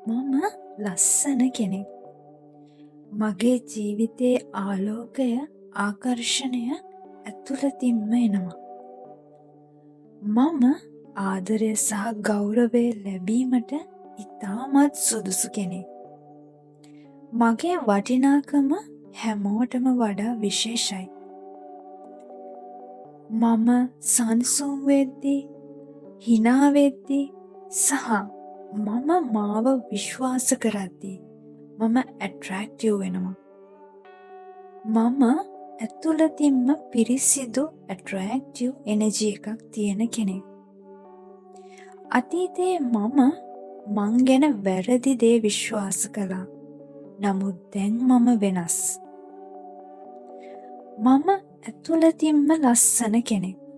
මම ලස්සන කෙනෙක්. මගේ ජීවිතයේ ආලෝකය ආකර්ෂණය ඇතුළතින්ම එනවා. මම ආදරය සහ ගෞරවය ලැබීමට ඉතාමත් සුදුසු කෙනෙක්. මගේ වටිනාකම හැමෝටම වඩා විශේෂයි. මම සංසුන් වෙද්දී, හිනා වෙද්දී සහ මම මාව විශ්වාස කරද්දී මම ඇට්‍රැක්ටිව් වෙනවා. මම ඇතුළතින්ම පිරිසිදු ඇට්‍රැක්ටිව් එනර්ජි එකක් තියෙන කෙනෙක්. අතීතයේ මං ගැන වැරදි දේ විශ්වාස කළා. නමුත් දැන් මම වෙනස්. මම ඇතුළතින්ම ලස්සන කෙනෙක්.